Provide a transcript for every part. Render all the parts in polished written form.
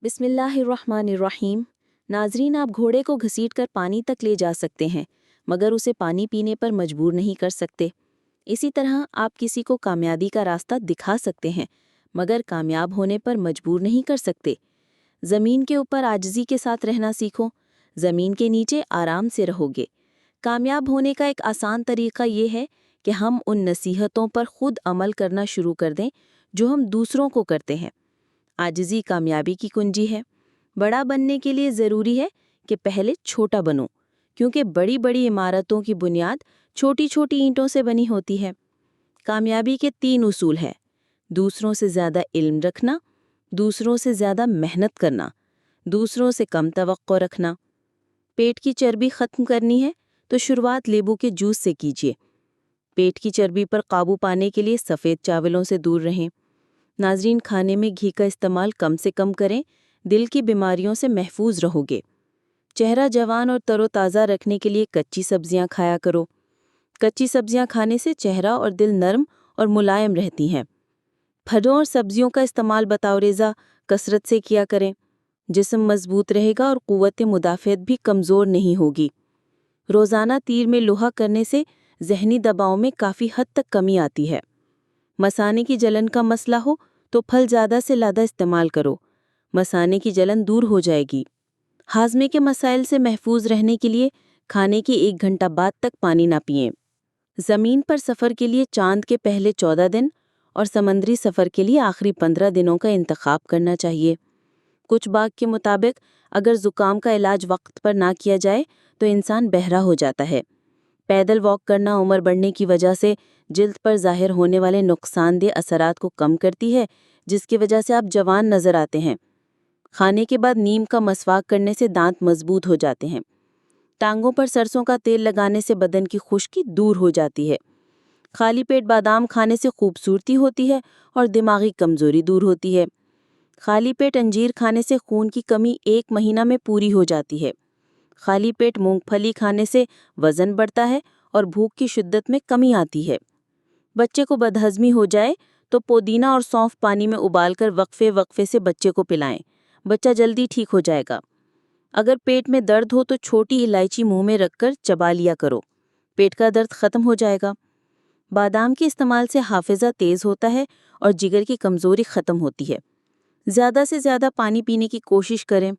बिस्मिल्लाहिर्रहमानिर्रहीम। नाजरीन, आप घोड़े को घसीट कर पानी तक ले जा सकते हैं, मगर उसे पानी पीने पर मजबूर नहीं कर सकते। इसी तरह आप किसी को कामयाबी का रास्ता दिखा सकते हैं, मगर कामयाब होने पर मजबूर नहीं कर सकते। ज़मीन के ऊपर आजिज़ी के साथ रहना सीखो, ज़मीन के नीचे आराम से रहोगे। कामयाब होने का एक आसान तरीका ये है कि हम उन नसीहतों पर खुद अमल करना शुरू कर दें जो हम दूसरों को करते हैं। आजिज़ी कामयाबी की कुंजी है। बड़ा बनने के लिए ज़रूरी है कि पहले छोटा बनो, क्योंकि बड़ी बड़ी इमारतों की बुनियाद छोटी छोटी ईंटों से बनी होती है। कामयाबी के 3 उसूल हैं: दूसरों से ज़्यादा इल्म रखना, दूसरों से ज़्यादा मेहनत करना, दूसरों से कम तवक्को रखना। पेट की चर्बी ख़त्म करनी है तो शुरुआत लेबू के जूस से कीजिए। पेट की चर्बी पर काबू पाने के लिए सफ़ेद चावलों से दूर रहें। नाजरीन, खाने में घी का इस्तेमाल कम से कम करें, दिल की बीमारियों से महफूज रहोगे। चेहरा जवान और तरोताज़ा रखने के लिए कच्ची सब्जियां खाया करो। कच्ची सब्जियां खाने से चेहरा और दिल नरम और मुलायम रहती हैं। फलों और सब्जियों का इस्तेमाल बतौर-ए-ग़िज़ा कसरत से किया करें। जिस्म मजबूत रहेगा और क़ुव्वत मुदाफ़अत भी कमज़ोर नहीं होगी। रोज़ाना तीर में लोहा करने से ज़हनी दबाव में काफ़ी हद तक कमी आती है। मसाने की जलन का मसला हो तो फल ज़्यादा से ज़्यादा इस्तेमाल करो, मसाने की जलन दूर हो जाएगी। हाजमे के मसाइल से महफूज रहने के लिए खाने के 1 घंटा बाद तक पानी ना पिएं। ज़मीन पर सफ़र के लिए चांद के पहले 14 दिन और समंदरी सफ़र के लिए आखिरी 15 दिनों का इंतखाब करना चाहिए। कुछ बाग के मुताबिक अगर ज़ुकाम का इलाज वक्त पर ना किया जाए तो इंसान बहरा हो जाता है। पैदल वॉक करना उम्र बढ़ने की वजह से जिल्द पर ज़ाहिर होने वाले नुकसानदेह असरात को कम करती है, जिसकी वजह से आप जवान नज़र आते हैं। खाने के बाद नीम का मसवाक करने से दांत मजबूत हो जाते हैं। टांगों पर सरसों का तेल लगाने से बदन की खुश्की दूर हो जाती है। खाली पेट बादाम खाने से खूबसूरती होती है और दिमागी कमज़ोरी दूर होती है। खाली पेट अंजीर खाने से खून की कमी 1 महीना में पूरी हो जाती है। खाली पेट मूंगफली खाने से वज़न बढ़ता है और भूख की शिद्दत में कमी आती है। बच्चे को बदहज़मी हो जाए तो पुदीना और सौंफ पानी में उबालकर वक्फे वक्फे से बच्चे को पिलाएं। बच्चा जल्दी ठीक हो जाएगा। अगर पेट में दर्द हो तो छोटी इलायची मुंह में रखकर चबा लिया करो, पेट का दर्द ख़त्म हो जाएगा। बादाम के इस्तेमाल से हाफिज़ा तेज़ होता है और जिगर की कमज़ोरी ख़त्म होती है। ज़्यादा से ज़्यादा पानी पीने की कोशिश करें,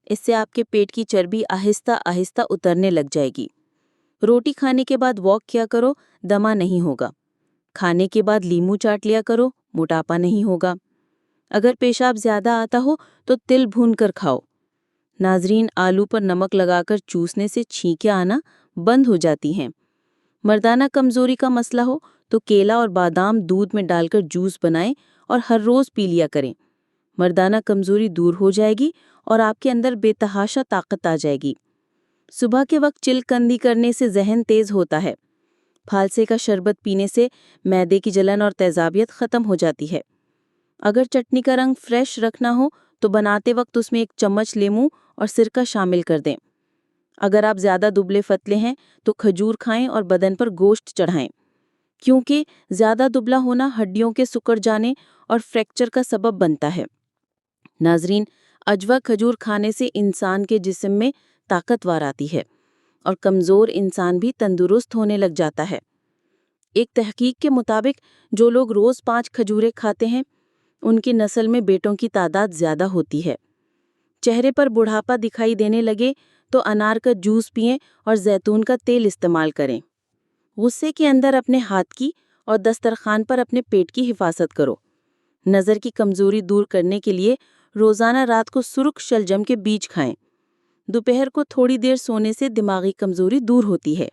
इससे आपके पेट की चर्बी आहिस्ता आहिस्ता उतरने लग जाएगी। रोटी खाने के बाद वॉक किया करो, दमा नहीं होगा। खाने के बाद लीमू चाट लिया करो, मोटापा नहीं होगा। अगर पेशाब ज़्यादा आता हो तो तिल भून कर खाओ। नाजरीन, आलू पर नमक लगाकर चूसने से छींकें आना बंद हो जाती हैं। मर्दाना कमज़ोरी का मसला हो तो केला और बादाम दूध में डालकर जूस बनाएं और हर रोज़ पी लिया करें। मर्दाना कमज़ोरी दूर हो जाएगी और आपके अंदर बेतहाशा ताकत आ जाएगी। सुबह के वक्त चिलकंदी करने से जहन तेज़ होता है। फालसे का शरबत पीने से मैदे की जलन और तेज़ाबियत ख़त्म हो जाती है। अगर चटनी का रंग फ्रेश रखना हो तो बनाते वक्त उसमें 1 चम्मच लेमू और सिरका शामिल कर दें। अगर आप ज़्यादा दुबले फतले हैं तो खजूर खाएं और बदन पर गोश्त चढ़ाएं, क्योंकि ज़्यादा दुबला होना हड्डियों के सिकुड़ जाने और फ्रैक्चर का सबब बनता है। नाजरीन, अजवा खजूर खाने से इंसान के जिस्म में ताकतवर आती है और कमज़ोर इंसान भी तंदुरुस्त होने लग जाता है। एक तहकीक के मुताबिक जो लोग रोज़ 5 खजूरें खाते हैं उनकी नस्ल में बेटों की तादाद ज़्यादा होती है। चेहरे पर बुढ़ापा दिखाई देने लगे तो अनार का जूस पिएं और जैतून का तेल इस्तेमाल करें। गुस्से के अंदर अपने हाथ की और दस्तरखान पर अपने पेट की हिफाजत करो। नज़र की कमज़ोरी दूर करने के लिए रोज़ाना रात को सुर्ख शलजम के बीज खाएं। दोपहर को थोड़ी देर सोने से दिमागी कमज़ोरी दूर होती है।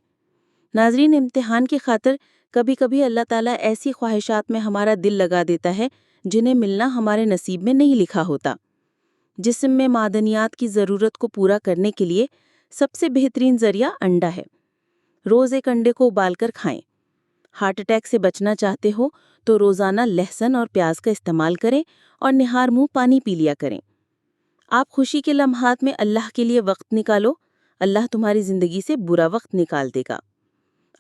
नाजरीन, इम्तिहान की खातिर कभी कभी अल्लाह ताला ऐसी ख्वाहिशात में हमारा दिल लगा देता है जिन्हें मिलना हमारे नसीब में नहीं लिखा होता। जिस्म में मादनियात की ज़रूरत को पूरा करने के लिए सबसे बेहतरीन ज़रिया अंडा है। रोज़ 1 अंडे को उबालकर खाएं। हार्ट अटैक से बचना चाहते हो तो रोज़ाना लहसुन और प्याज का इस्तेमाल करें और निहार मुँह पानी पी लिया करें। आप खुशी के लम्हात में अल्लाह के लिए वक्त निकालो, अल्लाह तुम्हारी ज़िंदगी से बुरा वक्त निकाल देगा।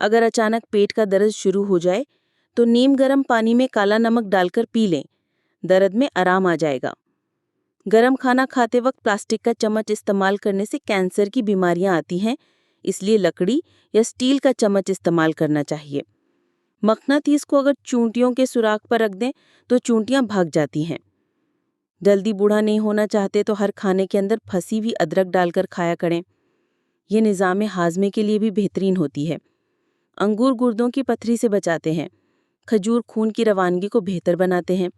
अगर अचानक पेट का दर्द शुरू हो जाए तो नीम गर्म पानी में काला नमक डालकर पी लें, दर्द में आराम आ जाएगा। गरम खाना खाते वक्त प्लास्टिक का चम्मच इस्तेमाल करने से कैंसर की बीमारियां आती हैं, इसलिए लकड़ी या स्टील का चम्मच इस्तेमाल करना चाहिए। मकनातीस को अगर चूंटियों के सुराख पर रख दें तो चूंटियां भाग जाती हैं। जल्दी बूढ़ा नहीं होना चाहते तो हर खाने के अंदर फंसी हुई अदरक डालकर खाया करें। ये निज़ाम हाजमे के लिए भी बेहतरीन होती है। अंगूर गुर्दों की पथरी से बचाते हैं। खजूर खून की रवानगी को बेहतर बनाते हैं।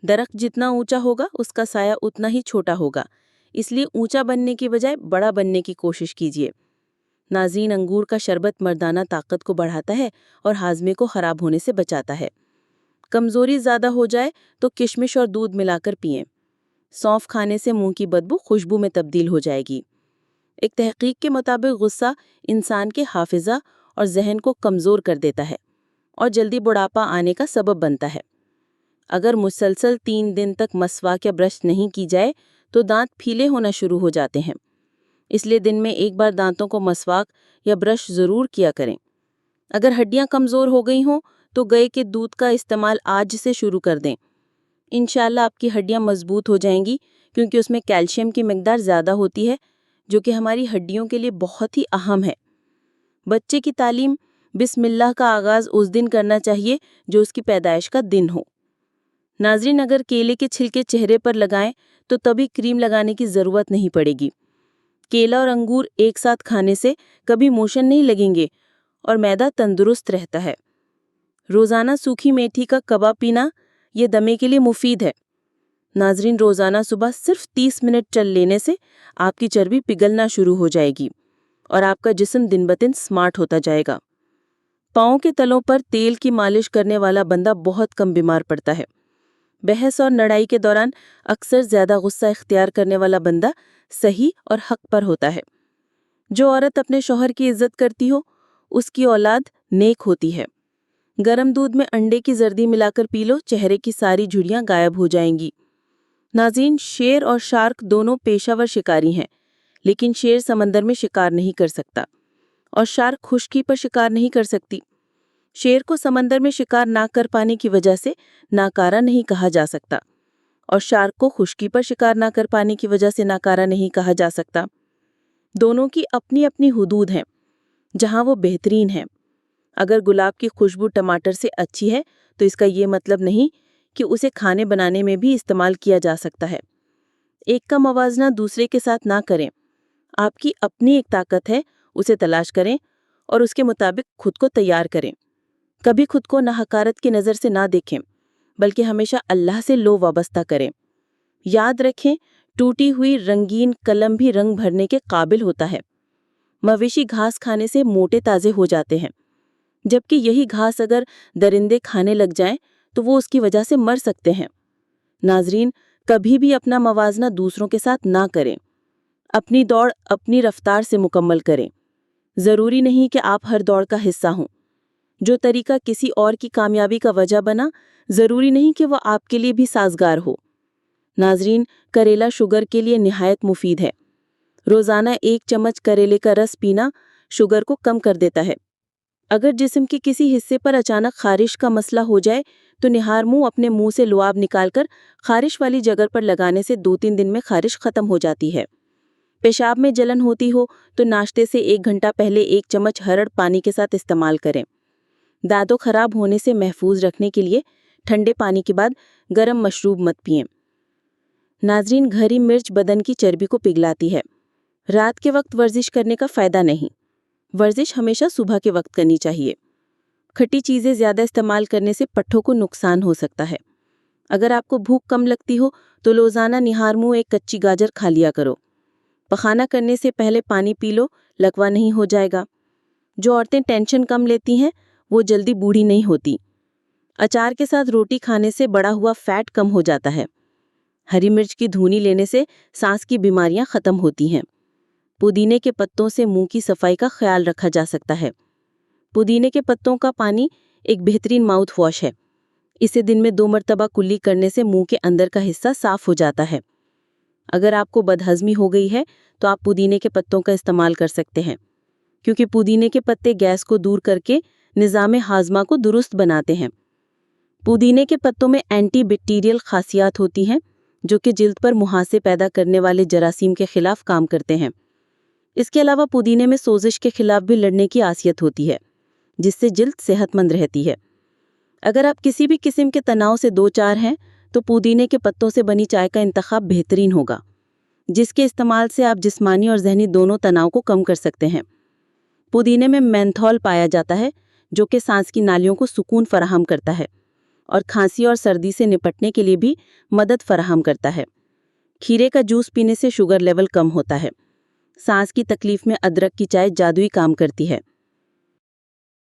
दरख्त जितना ऊंचा होगा उसका साया उतना ही छोटा होगा, इसलिए ऊंचा बनने की बजाय बड़ा बनने की कोशिश कीजिए। नाज़रीन, अंगूर का शरबत मर्दाना ताकत को बढ़ाता है और हाजमे को खराब होने से बचाता है। कमज़ोरी ज़्यादा हो जाए तो किशमिश और दूध मिलाकर पिएं। सौंफ खाने से मुंह की बदबू खुशबू में तब्दील हो जाएगी। एक तहकीक के मुताबिक गुस्सा इंसान के हाफिज़ा और जहन को कमज़ोर कर देता है और जल्दी बुढ़ापा आने का सबब बनता है। अगर मुसलसल 3 दिन तक मसवाक या ब्रश नहीं की जाए तो दांत फीले होना शुरू हो जाते हैं, इसलिए दिन में एक बार दांतों को मसवाक या ब्रश ज़रूर किया करें। अगर हड्डियां कमज़ोर हो गई हों तो गाय के दूध का इस्तेमाल आज से शुरू कर दें। इंशाल्लाह आपकी हड्डियां मजबूत हो जाएंगी, क्योंकि उसमें कैल्शियम की मिकदार ज़्यादा होती है, जो कि हमारी हड्डियों के लिए बहुत ही अहम है। बच्चे की तालीम बिस्मिल्लाह का आगाज़ उस दिन करना चाहिए जो उसकी पैदाइश का दिन हो। नाज़रीन, अगर केले के छिलके चेहरे पर लगाएं तो तभी क्रीम लगाने की ज़रूरत नहीं पड़ेगी। केला और अंगूर एक साथ खाने से कभी मोशन नहीं लगेंगे और मैदा तंदुरुस्त रहता है। रोज़ाना सूखी मेथी का कबाब पीना ये दमे के लिए मुफीद है। नाज़रीन, रोज़ाना सुबह सिर्फ 30 मिनट चल लेने से आपकी चर्बी पिघलना शुरू हो जाएगी और आपका जिस्म दिन ब दिन स्मार्ट होता जाएगा। पाँव के तलों पर तेल की मालिश करने वाला बंदा बहुत कम बीमार पड़ता है। बहस और लड़ाई के दौरान अक्सर ज़्यादा गुस्सा इख्तियार करने वाला बंदा सही और हक पर होता है। जो औरत अपने शौहर की इज्जत करती हो उसकी औलाद नेक होती है। गरम दूध में अंडे की जर्दी मिलाकर पी लो, चेहरे की सारी झुर्रियां गायब हो जाएंगी। नाज़रीन, शेर और शार्क दोनों पेशावर शिकारी हैं, लेकिन शेर समंदर में शिकार नहीं कर सकता और शार्क खुश्की पर शिकार नहीं कर सकती। शेर को समंदर में शिकार ना कर पाने की वजह से नाकारा नहीं कहा जा सकता और शार्क को खुश्की पर शिकार ना कर पाने की वजह से नाकारा नहीं कहा जा सकता। दोनों की अपनी अपनी हुदूद हैं जहां वो बेहतरीन हैं। अगर गुलाब की खुशबू टमाटर से अच्छी है तो इसका ये मतलब नहीं कि उसे खाने बनाने में भी इस्तेमाल किया जा सकता है। एक का मवाजना दूसरे के साथ ना करें। आपकी अपनी एक ताकत है, उसे तलाश करें और उसके मुताबिक खुद को तैयार करें। कभी खुद को नाहकारत की नज़र से ना देखें, बल्कि हमेशा अल्लाह से लो वाबस्ता करें। याद रखें, टूटी हुई रंगीन कलम भी रंग भरने के काबिल होता है। मवेशी घास खाने से मोटे ताज़े हो जाते हैं, जबकि यही घास अगर दरिंदे खाने लग जाएं तो वो उसकी वजह से मर सकते हैं। नाज़रीन, कभी भी अपना मवाजना दूसरों के साथ ना करें। अपनी दौड़ अपनी रफ्तार से मुकम्मल करें। ज़रूरी नहीं कि आप हर दौड़ का हिस्सा हों। जो तरीका किसी और की कामयाबी का वजह बना, ज़रूरी नहीं कि वह आपके लिए भी साजगार हो। नाज़रीन, करेला शुगर के लिए निहायत मुफीद है। रोज़ाना 1 चम्मच करेले का रस पीना शुगर को कम कर देता है। अगर जिस्म के किसी हिस्से पर अचानक खारिश का मसला हो जाए तो निहार मुंह अपने मुंह से लुआब निकालकर खारिश वाली जगह पर लगाने से 2-3 दिन में खारिश खत्म हो जाती है। पेशाब में जलन होती हो तो नाश्ते से 1 घंटा पहले 1 चम्मच हरड़ पानी के साथ इस्तेमाल करें। दांतों खराब होने से महफूज रखने के लिए ठंडे पानी के बाद गर्म मशरूब मत पिएं। नाज़रीन, हरी मिर्च बदन की चर्बी को पिघलाती है। रात के वक्त वर्जिश करने का फ़ायदा नहीं। वर्जिश हमेशा सुबह के वक्त करनी चाहिए। खट्टी चीज़ें ज़्यादा इस्तेमाल करने से पट्ठों को नुकसान हो सकता है। अगर आपको भूख कम लगती हो तो रोज़ाना निहार मुंह 1 कच्ची गाजर खा लिया करो। पखाना करने से पहले पानी पी लो, लकवा नहीं हो जाएगा। जो औरतें टेंशन कम लेती हैं वो जल्दी बूढ़ी नहीं होती। अचार के साथ रोटी खाने से बढ़ा हुआ फैट कम हो जाता है। हरी मिर्च की धूनी लेने से सांस की बीमारियां ख़त्म होती हैं। पुदीने के पत्तों से मुंह की सफाई का ख्याल रखा जा सकता है। पुदीने के पत्तों का पानी एक बेहतरीन माउथ वॉश है। इसे दिन में 2 मरतबा कुल्ली करने से मुंह के अंदर का हिस्सा साफ हो जाता है। अगर आपको बदहजमी हो गई है तो आप पुदीने के पत्तों का इस्तेमाल कर सकते हैं, क्योंकि पुदीने के पत्ते गैस को दूर करके निज़ाम हाजमा को दुरुस्त बनाते हैं। पुदीने के पत्तों में एंटी बैक्टीरियल खासियात होती हैं جو کہ جلد پر مہاسے پیدا کرنے والے جراثیم کے خلاف کام کرتے ہیں۔ اس کے علاوہ پودینے میں سوزش کے خلاف بھی لڑنے کی خاصیت ہوتی ہے، جس سے جلد صحت مند رہتی ہے۔ اگر آپ کسی بھی قسم کے تناؤ سے دوچار ہیں تو پودینے کے پتوں سے بنی چائے کا انتخاب بہترین ہوگا، جس کے استعمال سے آپ جسمانی اور ذہنی دونوں تناؤ کو کم کر سکتے ہیں۔ پودینے میں مینتھول پایا جاتا ہے، جو کہ سانس کی نالیوں کو سکون فراہم کرتا ہے اور کھانسی اور سردی سے نپٹنے کے لیے بھی مدد فراہم کرتا ہے۔ کھیرے کا جوس پینے سے شوگر لیول کم ہوتا ہے۔ سانس کی تکلیف میں ادرک کی چائے جادوئی کام کرتی ہے۔